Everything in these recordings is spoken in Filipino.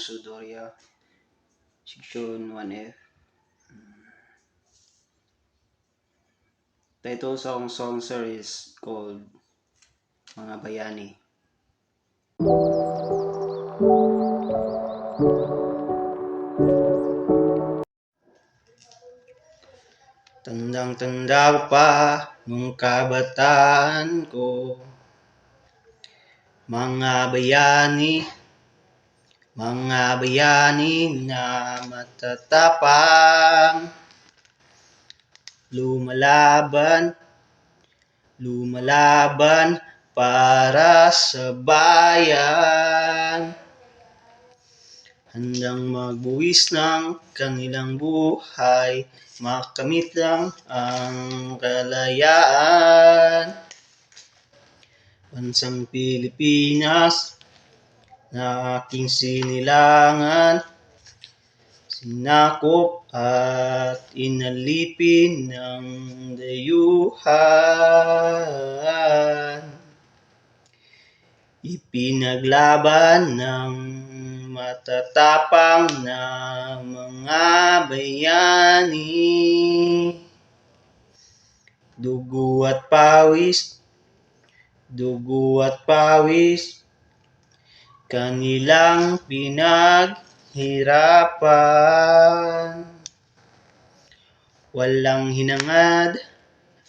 Alfonso Doria, Section 1F. Title song sir is called Mga Bayani. Tandang-tanda pa nung kabataan ko, mga bayani na matatapang, lumalaban para sa bayan, handang magbuwis ng kanilang buhay, makamit lang ang kalayaan. Bansang Pilipinas na aking sinilangan, sinakop at inalipin ng dayuhan, ipinaglaban ng matatapang na mga bayani. Dugo at pawis kanilang pinaghirapan, walang hinangad,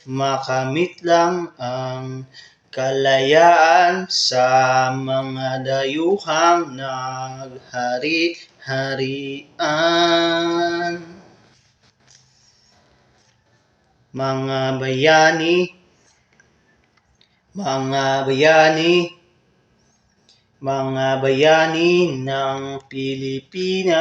makamit lang ang kalayaan sa mga dayuhang naghari-harian. Mga bayani ng Pilipinas.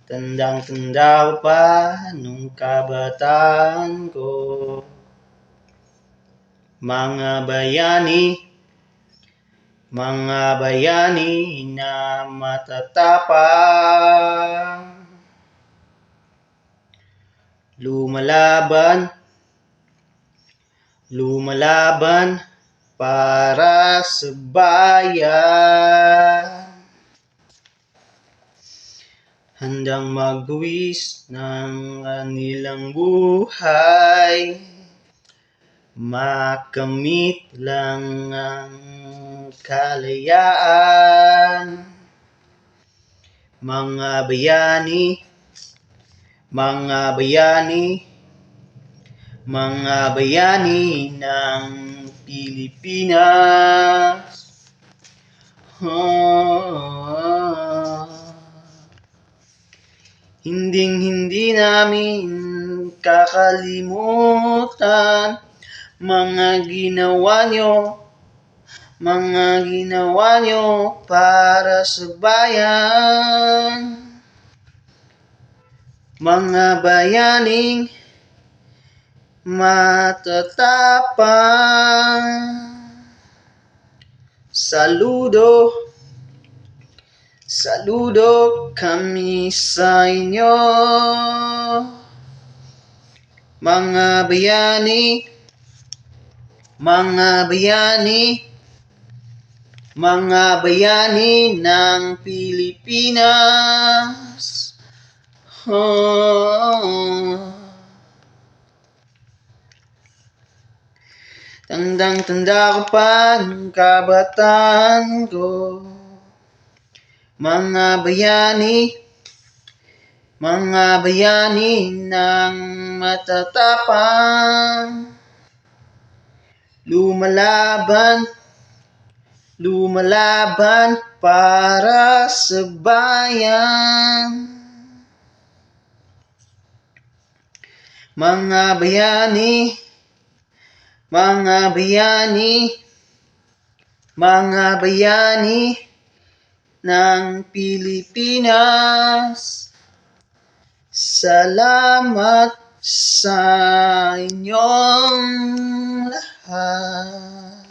Tandang-tanda pa nung kabataan ko, mga bayani na matatapang, lumalaban para sa bayan, handang magbuwis ng kanilang buhay, makamit lang ang kalayaan. Mga bayani ng Pilipinas. Hindi namin kakalimutan mga ginawa nyo para sa bayan. Mga bayaning matatapang, saludo kami sa inyo. Mga bayani ng Pilipinas. Tandang-tanda ko pa ng kabataan ko, mga bayani ng matatapang, lumalaban para sa bayan. Mga bayani ng Pilipinas. Salamat sa inyong lahat.